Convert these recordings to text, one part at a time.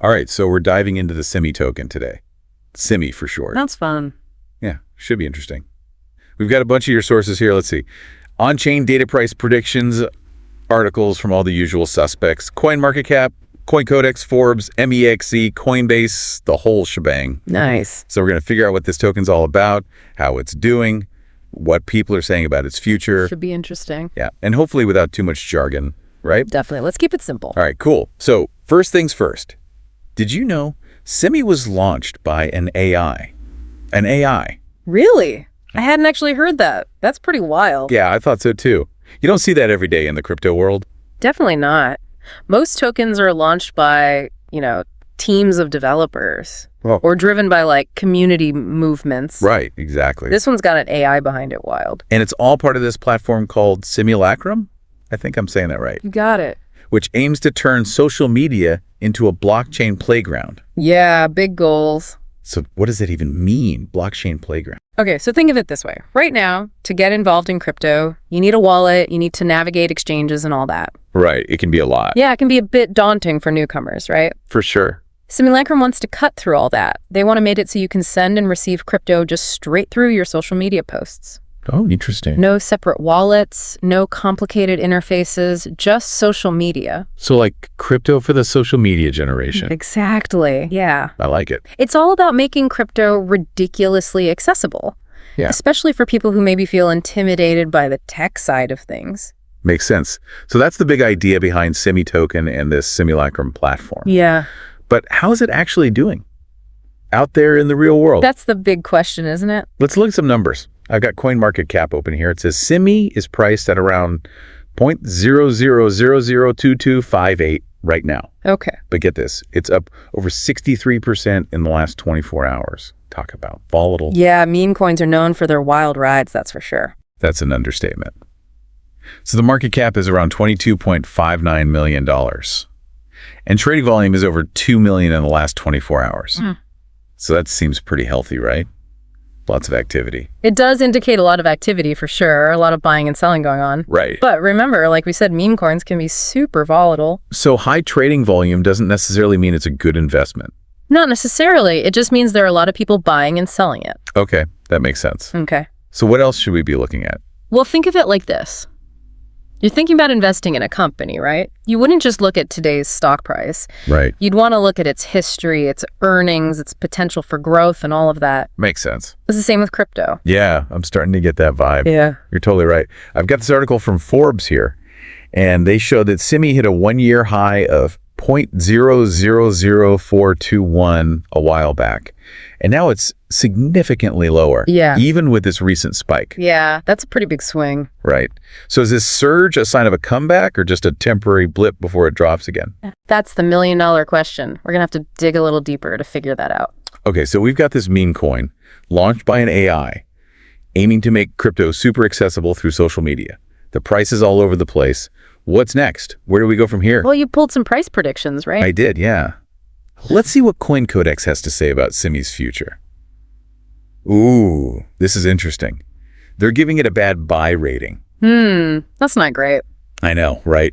All right, so we're diving into the Simmi token today. Simmi for short. That's fun. Yeah, should be interesting. We've got a bunch of your sources here. Let's see. On-chain data price predictions, articles from all the usual suspects. CoinMarketCap, CoinCodex, Forbes, MEXC, Coinbase, the whole shebang. Nice. So we're going to figure out what this token's all about, how it's doing, what people are saying about its future. Should be interesting. Yeah, and hopefully without too much jargon, right? Definitely. Let's keep it simple. All right, cool. So first things first. Did you know Simmi was launched by an AI? An AI. Really? I hadn't actually heard that. That's pretty wild. Yeah, I thought so too. You don't see that every day in the crypto world. Definitely not. Most tokens are launched by, teams of developers or driven by like community movements. Right, exactly. This one's got an AI behind it. Wild. And it's all part of this platform called Simulacrum? I think I'm saying that right. You got it. Which aims to turn social media into a blockchain playground. Yeah, big goals. So what does that even mean, blockchain playground? Okay, so think of it this way. Right now, to get involved in crypto, you need a wallet, you need to navigate exchanges and all that. Right, it can be a lot. Yeah, it can be a bit daunting for newcomers, right? For sure. Simulacrum wants to cut through all that. They want to make it so you can send and receive crypto just straight through your social media posts. Oh, interesting. No separate wallets, no complicated interfaces, just social media. So like crypto for the social media generation. Exactly. Yeah. I like it. It's all about making crypto ridiculously accessible. Yeah. Especially for people who maybe feel intimidated by the tech side of things. Makes sense. So that's the big idea behind Simmi token and this Simulacrum platform. Yeah. But how is it actually doing out there in the real world? That's the big question, isn't it? Let's look at some numbers. I've got CoinMarketCap open here. It says Simmi is priced at around 0.00002258 right now. Okay. But get this, it's up over 63% in the last 24 hours. Talk about volatile. Yeah, meme coins are known for their wild rides, that's for sure. That's an understatement. So the market cap is around $22.59 million. And trading volume is over 2 million in the last 24 hours. So that seems pretty healthy, right? Lots of activity. It does indicate a lot of activity for sure, a lot of buying and selling going on. Right. But remember, like we said, meme coins can be super volatile. So high trading volume doesn't necessarily mean it's a good investment. Not necessarily. It just means there are a lot of people buying and selling it. Okay, that makes sense. Okay. So what else should we be looking at? Well, think of it like this. You're thinking about investing in a company, right? You wouldn't just look at today's stock price. Right. You'd want to look at its history, its earnings, its potential for growth, and all of that. Makes sense. It's the same with crypto. Yeah, I'm starting to get that vibe. Yeah. You're totally right. I've got this article from Forbes here, and they show that Simmi hit a one-year high of 0.000421 a while back. And now it's significantly lower. Yeah. Even with this recent spike. Yeah, that's a pretty big swing. Right. So is this surge a sign of a comeback or just a temporary blip before it drops again? That's the million-dollar question. We're going to have to dig a little deeper to figure that out. Okay, so we've got this meme coin launched by an AI aiming to make crypto super accessible through social media. The price is all over the place. What's next? Where do we go from here? Well, you pulled some price predictions, right? I did, yeah. Let's see what CoinCodex has to say about Simmi's future. Ooh, this is interesting. They're giving it a bad buy rating. That's not great. I know, right?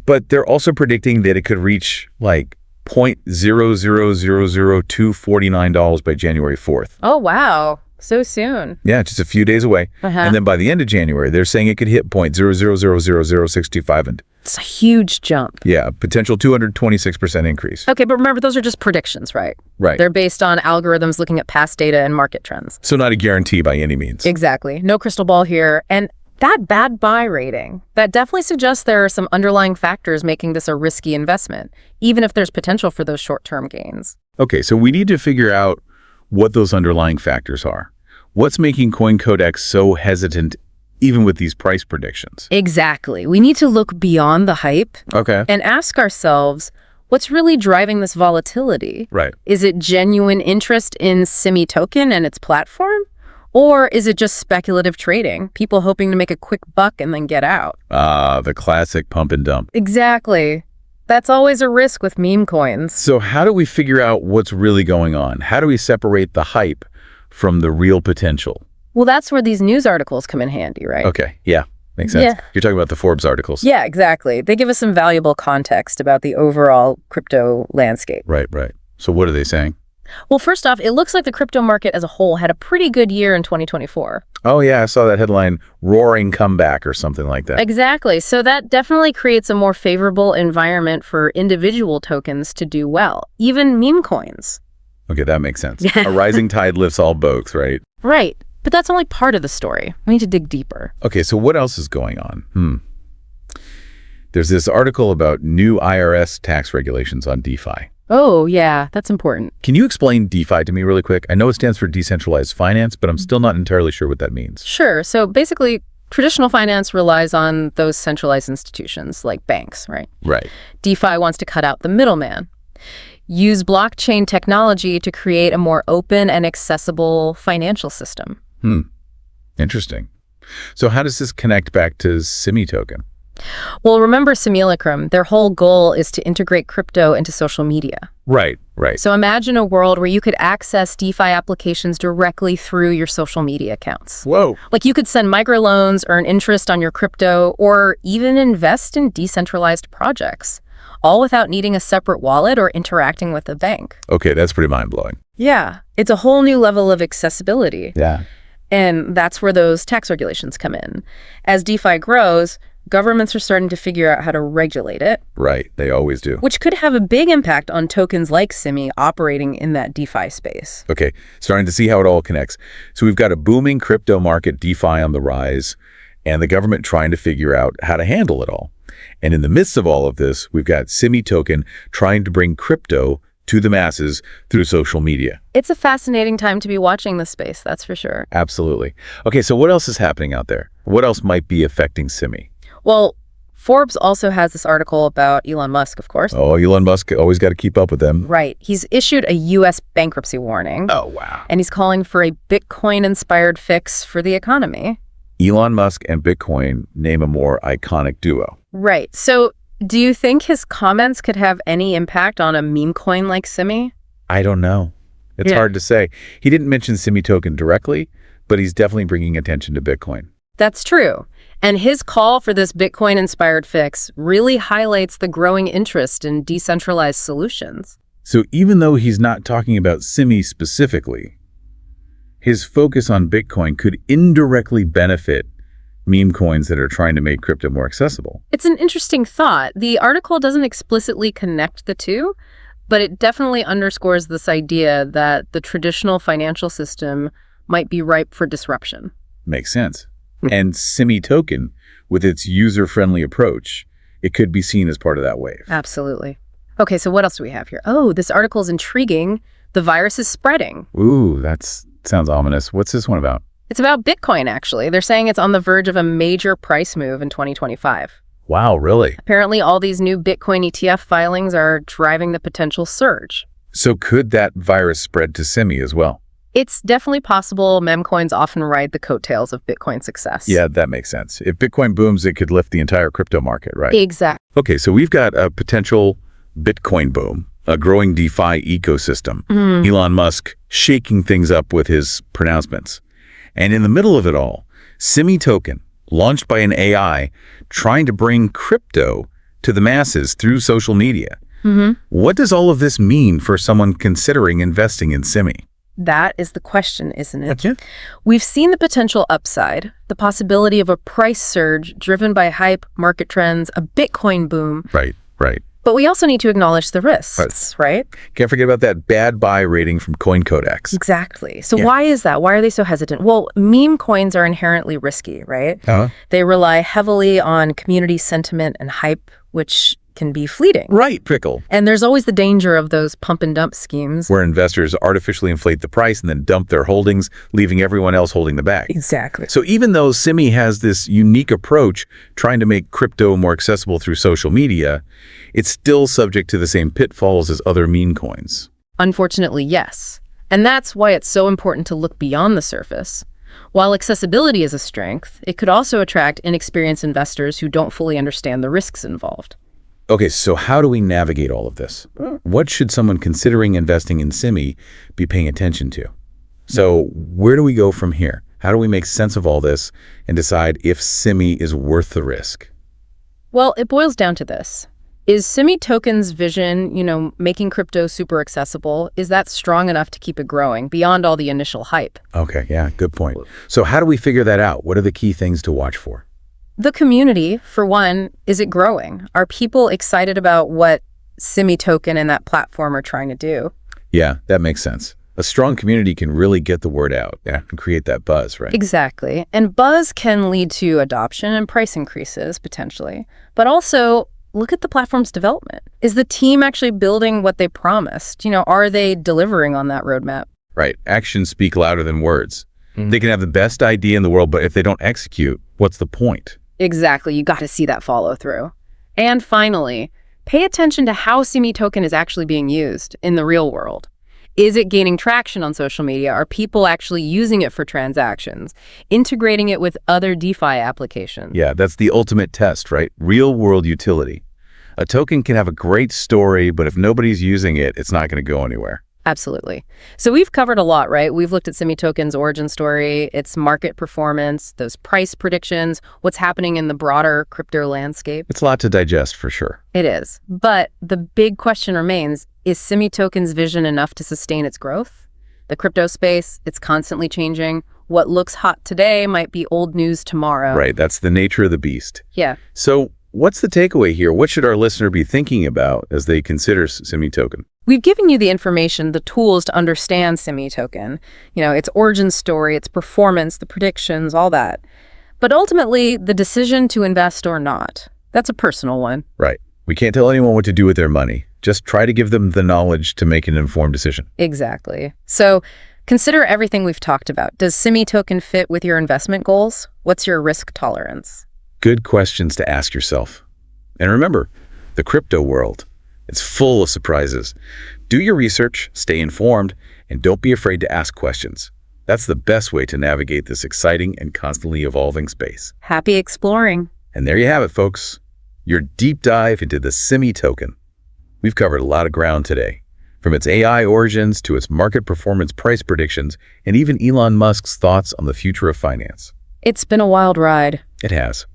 But they're also predicting that it could reach like $0.0000249 by January 4th. Oh, wow. So soon. Yeah, just a few days away. And then by the end of January, they're saying it could hit $0.0000625. And it's a huge jump. yeah, potential 226% increase. Okay, but remember, those are just predictions, right? Right. They're based on algorithms looking at past data and market trends. So not a guarantee by any means. Exactly. No crystal ball here. And that bad buy rating, that definitely suggests there are some underlying factors making this a risky investment, even if there's potential for those short-term gains. Okay, so we need to figure out what those underlying factors are. What's making CoinCodex so hesitant even with these price predictions? Exactly. We need to look beyond the hype Okay. and ask ourselves, what's really driving this volatility? Right. Is it genuine interest in Simmi token and its platform? Or is it just speculative trading, people hoping to make a quick buck and then get out? The classic pump and dump. Exactly. That's always a risk with meme coins. So how do we figure out what's really going on? How do we separate the hype from the real potential? Well, that's where these news articles come in handy, right? Okay, yeah. Makes sense. Yeah. You're talking about the Forbes articles. Yeah, exactly. They give us some valuable context about the overall crypto landscape. Right. So what are they saying? Well, first off, it looks like the crypto market as a whole had a pretty good year in 2024. Oh, yeah, I saw that headline, roaring comeback or something like that. Exactly. So that definitely creates a more favorable environment for individual tokens to do well, even meme coins. Okay, that makes sense. A rising tide lifts all boats, right? Right. But that's only part of the story. We need to dig deeper. Okay, so what else is going on? There's this article about new IRS tax regulations on DeFi. Oh, yeah, that's important. Can you explain DeFi to me really quick? I know it stands for decentralized finance, but I'm still not entirely sure what that means. Sure. So basically, traditional finance relies on those centralized institutions like banks, right? Right. DeFi wants to cut out the middleman. Use blockchain technology to create a more open and accessible financial system. Interesting. So how does this connect back to Simmi token? Well, remember Simulacrum, their whole goal is to integrate crypto into social media. Right. So imagine a world where you could access DeFi applications directly through your social media accounts. Whoa. Like you could send microloans, earn interest on your crypto, or even invest in decentralized projects, all without needing a separate wallet or interacting with a bank. Okay, that's pretty mind-blowing. Yeah, it's a whole new level of accessibility. Yeah. And that's where those tax regulations come in. As DeFi grows, governments are starting to figure out how to regulate it. Right, they always do. Which could have a big impact on tokens like Simmi operating in that DeFi space. Okay, starting to see how it all connects. So we've got a booming crypto market, DeFi on the rise, and the government trying to figure out how to handle it all. And in the midst of all of this, we've got Simmi token trying to bring crypto to the masses through social media. It's a fascinating time to be watching this space, that's for sure. Absolutely. Okay, so what else is happening out there? What else might be affecting Simmi? Well, Forbes also has this article about Elon Musk, of course. Oh, Elon Musk, always got to keep up with them. Right. He's issued a U.S. bankruptcy warning. Oh, wow. And he's calling for a Bitcoin-inspired fix for the economy. Elon Musk and Bitcoin name a more iconic duo. Right. So do you think his comments could have any impact on a meme coin like Simmi? I don't know. It's hard to say. He didn't mention Simmi token directly, but he's definitely bringing attention to Bitcoin. That's true. And his call for this Bitcoin-inspired fix really highlights the growing interest in decentralized solutions. So even though he's not talking about Simmi specifically, his focus on Bitcoin could indirectly benefit meme coins that are trying to make crypto more accessible. It's an interesting thought. The article doesn't explicitly connect the two, but it definitely underscores this idea that the traditional financial system might be ripe for disruption. Makes sense. And Simmi token, with its user-friendly approach, it could be seen as part of that wave. Absolutely. Okay, so what else do we have here? Oh, this article is intriguing. The virus is spreading. Ooh, that sounds ominous. What's this one about? It's about Bitcoin, actually. They're saying it's on the verge of a major price move in 2025. Wow, really? Apparently, all these new Bitcoin ETF filings are driving the potential surge. So could that virus spread to Simmi as well? It's definitely possible. Meme coins often ride the coattails of Bitcoin success. Yeah, that makes sense. If Bitcoin booms, it could lift the entire crypto market, right? Exactly. Okay, so we've got a potential Bitcoin boom, a growing DeFi ecosystem. Elon Musk shaking things up with his pronouncements. And in the middle of it all, Simmi token, launched by an AI, trying to bring crypto to the masses through social media. What does all of this mean for someone considering investing in Simmi? That is the question, isn't it? We've seen the potential upside, the possibility of a price surge driven by hype, market trends, a Bitcoin boom. Right. But we also need to acknowledge the risks, right? Can't forget about that bad buy rating from CoinCodex. Exactly. So why is that? Why are they so hesitant? Well, meme coins are inherently risky, right? They rely heavily on community sentiment and hype, which can be fleeting. Right, Prickle. And there's always the danger of those pump and dump schemes. Where investors artificially inflate the price and then dump their holdings, leaving everyone else holding the bag. Exactly. So even though Simmi has this unique approach trying to make crypto more accessible through social media, it's still subject to the same pitfalls as other meme coins. Unfortunately, yes. And that's why it's so important to look beyond the surface. While accessibility is a strength, it could also attract inexperienced investors who don't fully understand the risks involved. Okay, so how do we navigate all of this? What should someone considering investing in Simmi be paying attention to? So where do we go from here? How do we make sense of all this and decide if Simmi is worth the risk? Well, it boils down to this. Is Simmi Token's vision, making crypto super accessible, is that strong enough to keep it growing beyond all the initial hype? Okay, yeah, good point. So how do we figure that out? What are the key things to watch for? The community, for one, is it growing? Are people excited about what Simmi Token and that platform are trying to do? Yeah, that makes sense. A strong community can really get the word out, yeah, and create that buzz, right? Exactly. And buzz can lead to adoption and price increases, potentially. But also, look at the platform's development. Is the team actually building what they promised? Are they delivering on that roadmap? Right. Actions speak louder than words. They can have the best idea in the world, but if they don't execute, what's the point? Exactly. You got to see that follow through. And finally, pay attention to how Simmi Token is actually being used in the real world. Is it gaining traction on social media? Are people actually using it for transactions? Integrating it with other DeFi applications? Yeah, that's the ultimate test, right? Real world utility. A token can have a great story, but if nobody's using it, it's not going to go anywhere. Absolutely. So we've covered a lot, right? We've looked at Simmi Token's origin story, its market performance, those price predictions, what's happening in the broader crypto landscape. It's a lot to digest for sure. It is. But the big question remains, is Simmi Token's vision enough to sustain its growth? The crypto space, it's constantly changing. What looks hot today might be old news tomorrow. Right, that's the nature of the beast. Yeah. So what's the takeaway here? What should our listener be thinking about as they consider Simmi Token? We've given you the information, the tools to understand Simmi Token, its origin story, its performance, the predictions, all that. But ultimately, the decision to invest or not, that's a personal one. Right. We can't tell anyone what to do with their money. Just try to give them the knowledge to make an informed decision. Exactly. So consider everything we've talked about. Does Simmi Token fit with your investment goals? What's your risk tolerance? Good questions to ask yourself. And remember, the crypto world, it's full of surprises. Do your research, stay informed, and don't be afraid to ask questions. That's the best way to navigate this exciting and constantly evolving space. Happy exploring. And there you have it, folks. Your deep dive into the Simmi Token. We've covered a lot of ground today, from its AI origins to its market performance price predictions, and even Elon Musk's thoughts on the future of finance. It's been a wild ride. It has.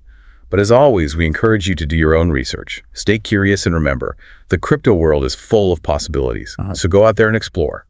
But as always, we encourage you to do your own research. Stay curious and remember, the crypto world is full of possibilities. So go out there and explore.